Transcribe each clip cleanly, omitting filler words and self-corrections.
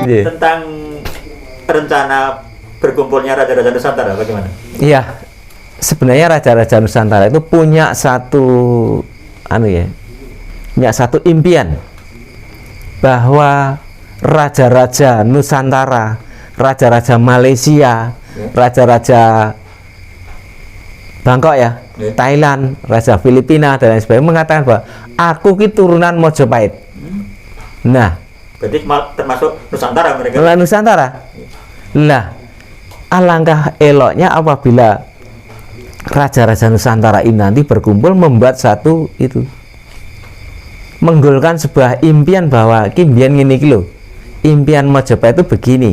tentang rencana berkumpulnya Raja-Raja Nusantara bagaimana? Iya, sebenarnya Raja-Raja Nusantara itu punya satu punya satu impian bahwa Raja-Raja Nusantara, Raja-Raja Malaysia, Raja-Raja Bangkok Thailand, Raja Filipina dan lain sebagainya mengatakan bahwa aku ki turunan Mojopahit. Nah, berarti termasuk Nusantara mereka. Nusantara. Lah, alangkah eloknya apabila Raja-Raja Nusantara ini nanti berkumpul membuat satu itu, menggolkan sebuah impian bahwa kimbian ini kilo, impian Mojopahit itu begini.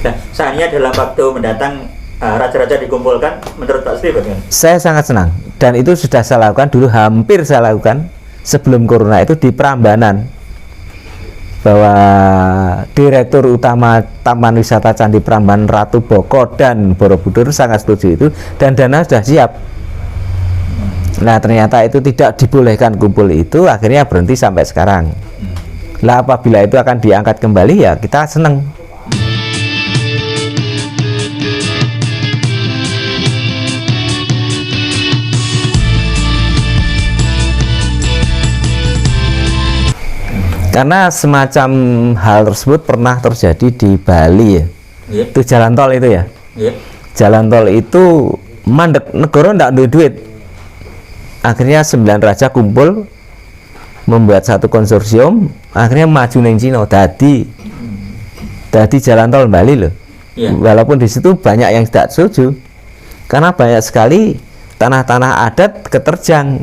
Nah, seandainya dalam waktu mendatang Raja-Raja dikumpulkan, menurut Pak Sri bagaimana? Saya sangat senang, dan itu sudah saya lakukan dulu, hampir saya lakukan sebelum corona itu di Prambanan, bahwa Direktur Utama Taman Wisata Candi Prambanan Ratu Boko dan Borobudur sangat setuju itu, dan dana sudah siap. Nah, ternyata itu tidak dibolehkan kumpul itu, akhirnya berhenti sampai sekarang. Lah, apabila itu akan diangkat kembali ya kita senang. Karena semacam hal tersebut pernah terjadi di Bali Itu jalan tol itu Jalan tol itu mandek, negara ndak ada duit. Akhirnya 9 raja kumpul membuat satu konsorsium, akhirnya maju neng Cina, dadi jalan tol Bali loh. Walaupun di situ banyak yang tidak setuju, karena banyak sekali tanah-tanah adat keterjang.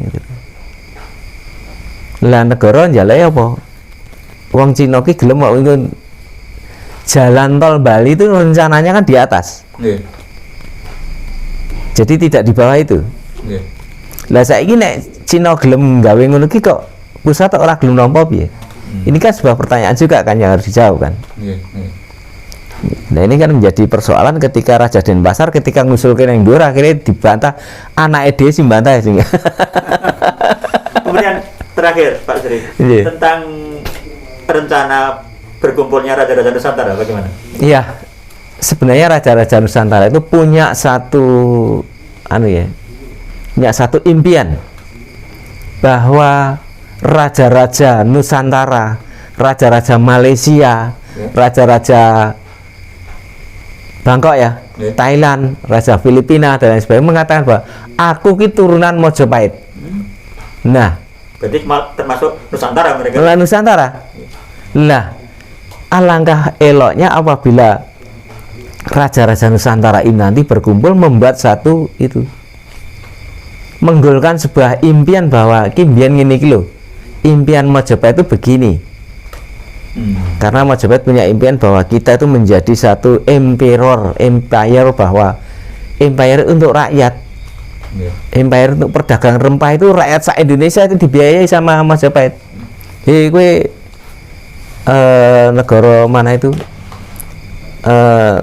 Lah negara njaluk apa? Wong Cina ki gelem kok jalan tol Bali itu rencananya kan di atas. Jadi tidak di bawah itu. Lah saiki nek Cina gelem gawe ngono ki kok pusat ora gelem nampa piye? Ini kan sebuah pertanyaan juga kan yang harus dijawab kan. Nah, ini kan menjadi persoalan ketika Raja Denpasar ketika ngusulkan yang dhuwur akhirnya dibantah, anak dhewe sing bantah sing. Kemudian terakhir Pak Sri, tentang rencana berkumpulnya Raja-Raja Nusantara bagaimana? Iya, sebenarnya Raja-Raja Nusantara itu punya satu punya satu impian bahwa Raja-Raja Nusantara, Raja-Raja Malaysia, Raja-Raja Bangkok Thailand, Raja Filipina dan lain sebagainya mengatakan bahwa aku ki turunan Mojopahit. Nah, berarti termasuk Nusantara mereka. Nusantara. Lah, alangkah eloknya apabila Raja-Raja Nusantara ini nanti berkumpul membuat satu itu, menggolkan sebuah impian bahwa kimbian ini kilo, impian Mojopahit itu begini. Karena Mojopahit punya impian bahwa kita itu menjadi satu empire, bahwa empire untuk rakyat, empire untuk perdagangan rempah itu rakyat se-Indonesia itu dibiayai sama Mojopahit. Hei, gue negara mana itu,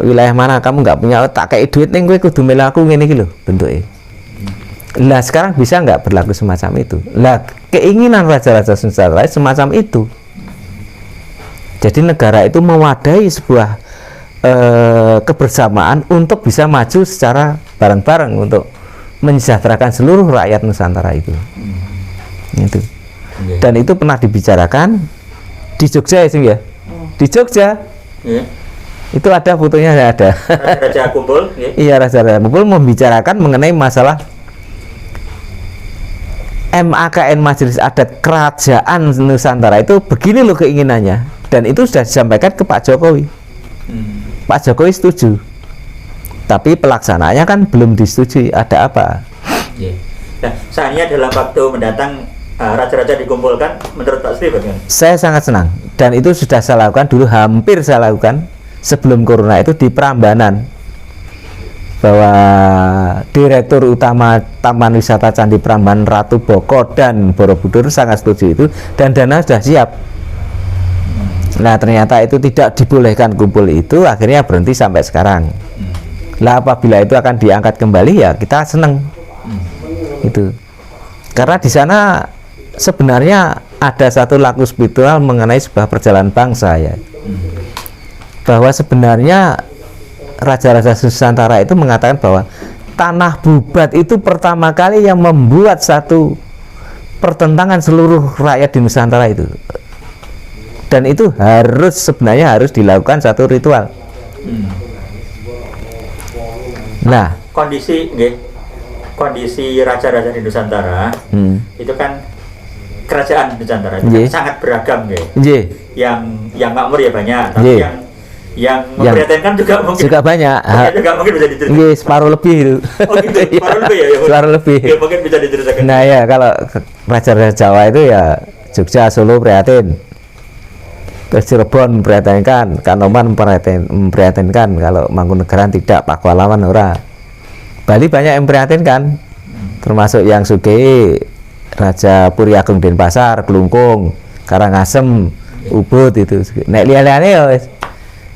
wilayah mana kamu nggak punya, tak kayak duit nih gue kudu melaku ngene iki lho bentuknya. Lah sekarang bisa nggak berlaku semacam itu? Lah keinginan Raja-Raja Nusantara semacam itu. Jadi negara itu mewadahi sebuah kebersamaan untuk bisa maju secara bareng-bareng untuk mensejahterakan seluruh rakyat Nusantara itu. Itu. Dan itu pernah dibicarakan di Jogja di Jogja. Itu ada fotonya, ada. Raja kumpul. Iya, Raja-Raja kumpul membicarakan mengenai masalah MAKN, Majelis Adat Kerajaan Nusantara itu begini loh keinginannya, dan itu sudah disampaikan ke Pak Jokowi. Pak Jokowi setuju, tapi pelaksanaannya kan belum disetujui. Ada apa? Nah, seandainya dalam waktu mendatang Raja-Raja dikumpulkan, menurut Pak Sri bagaimana? Saya sangat senang, dan itu sudah saya lakukan dulu, hampir saya lakukan sebelum corona itu di Prambanan, bahwa Direktur Utama Taman Wisata Candi Prambanan Ratu Boko dan Borobudur sangat setuju itu, dan dana sudah siap. Nah, ternyata itu tidak dibolehkan kumpul itu, akhirnya berhenti sampai sekarang. Lah, apabila itu akan diangkat kembali ya kita senang. Itu karena di sana sebenarnya ada satu laku spiritual mengenai sebuah perjalanan bangsa ya. bahwa sebenarnya raja-raja Nusantara itu mengatakan bahwa tanah Bubat itu pertama kali yang membuat satu pertentangan seluruh rakyat di Nusantara itu, dan itu sebenarnya harus dilakukan satu ritual. Nah, kondisi raja-raja di Nusantara itu kan kerajaan Nusantara itu kan sangat beragam, yang makmur ya banyak, tapi yang memprihatinkan juga banyak. Juga mungkin bisa diceritakan. Separuh lebih itu. Oh gitu, separuh lebih ya. Separuh lebih. Ya, mungkin bisa diceritakan. Nah ya, kalau raja-raja Jawa itu ya Jogja, Solo prihatin. Terus Cirebon memprihatinkan, Kanoman memprihatinkan, kalau Mangkunegaran tidak, Pakualaman ora. Bali banyak yang memprihatinkan, termasuk yang Sugih, Raja Puri Agung Denpasar, Kelungkung, Karangasem, Ubud itu. Nek liane ya wis.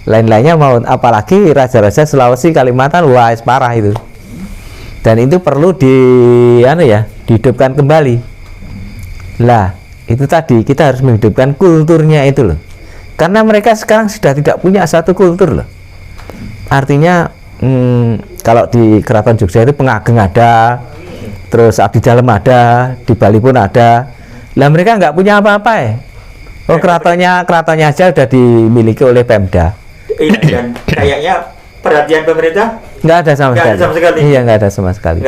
Lain-lainnya mau, apalagi raja-raja Sulawesi, Kalimantan, wah parah itu. Dan itu perlu dihidupkan kembali. Lah, itu tadi kita harus menghidupkan kulturnya itu loh. Karena mereka sekarang sudah tidak punya satu kultur loh. Artinya kalau di Keraton Jogja itu Pengageng ada, terus Abdi Dalem ada, di Bali pun ada. Lah mereka nggak punya apa-apa ya. Oh, keratonnya aja udah dimiliki oleh Pemda. Iya, dan kayaknya perhatian pemerintah nggak ada sama sekali. Iya, nggak ada sama sekali.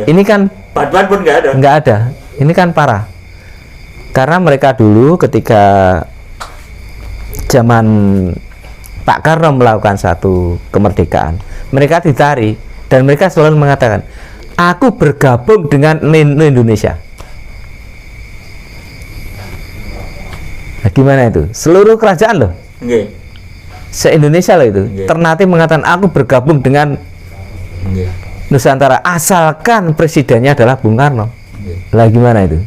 Ini kan bantuan pun nggak ada. Nggak ada. Ini kan parah. Karena mereka dulu ketika zaman Pak Karno melakukan satu kemerdekaan, mereka ditarik dan mereka selalu mengatakan, aku bergabung dengan Indonesia. Nah, gimana itu? Seluruh kerajaan loh. Se-Indonesia loh itu. Ternate mengatakan aku bergabung dengan Nusantara asalkan presidennya adalah Bung Karno. Lah gimana itu?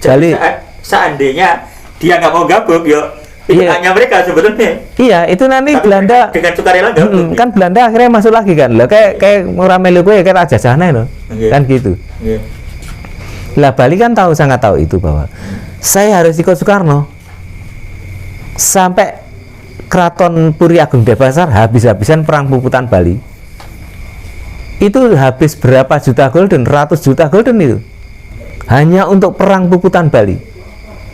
Jadi seandainya dia nggak mau gabung, pilihannya mereka sebetulnya. Iya, itu nanti tapi Belanda dengan sukarela gabung. Kan Belanda akhirnya masuk lagi kan. Lah kayak Muramelu gue kayak Raja Jahana loh. Kan gitu. Lah Bali kan sangat tahu itu bahwa saya harus ikut Soekarno. Sampai Keraton Puri Agung Denpasar habis-habisan perang puputan Bali. Itu habis berapa juta golden, ratus juta golden itu. Hanya untuk perang puputan Bali.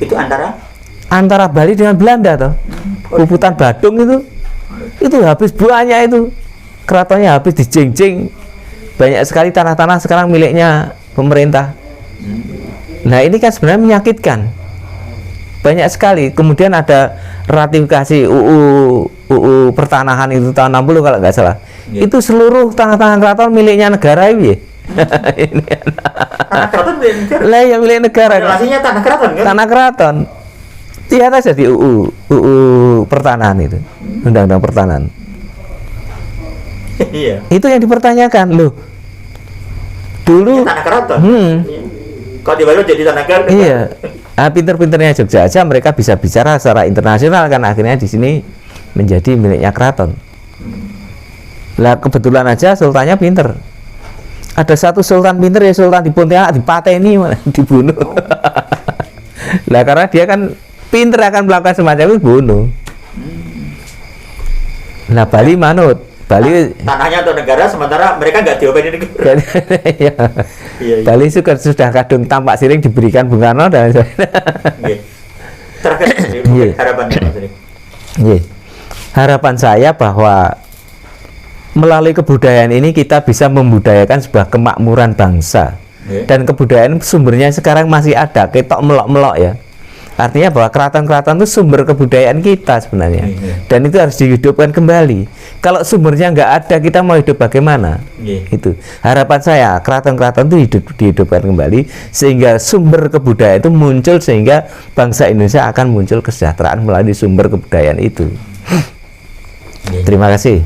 Itu antara Bali dengan Belanda toh. Puputan Badung itu habis banyak itu. Keratonnya habis dijing-jing. Banyak sekali tanah-tanah sekarang miliknya pemerintah. Nah, ini kan sebenarnya menyakitkan. Banyak sekali. Kemudian ada ratifikasi UU pertanahan itu tahun 60 kalau nggak salah. Itu seluruh tanah-tanah keraton miliknya negara ini. Ini tanah keraton milik negara. Lah yang milik negara. Relasinya tanah keraton kan? Tanah keraton. Lihat aja di UU pertanahan itu. Undang-undang pertanahan. Iya. Itu yang dipertanyakan loh. Dulu tanah keraton. Kalau di Bali jadi tanah keraton. Iya. Pinter-pinternya Jogja aja mereka bisa bicara secara internasional kan, akhirnya di sini menjadi miliknya keraton. Lah kebetulan aja sultannya pinter. Ada satu sultan pinter ya, sultan di Pontianak dipateni malah dibunuh. Lah karena dia kan pinter akan melakukan semacam itu, bunuh. Nah Bali manut. Bali tanahnya untuk negara, sementara mereka nggak diopeni negara. Iya. Bali sudah kadung tampak siring diberikan Bung Karno dan terakhir harapannya Mas Rik. Harapan saya bahwa melalui kebudayaan ini kita bisa membudayakan sebuah kemakmuran bangsa. Dan kebudayaan sumbernya sekarang masih ada, ketok melok-melok ya. Artinya bahwa keraton-keraton itu sumber kebudayaan kita sebenarnya. Dan itu harus dihidupkan kembali. Kalau sumbernya nggak ada, kita mau hidup bagaimana? Itu harapan saya, keraton-keraton itu dihidupkan kembali sehingga sumber kebudayaan itu muncul, sehingga bangsa Indonesia akan muncul kesejahteraan melalui sumber kebudayaan itu. Terima kasih.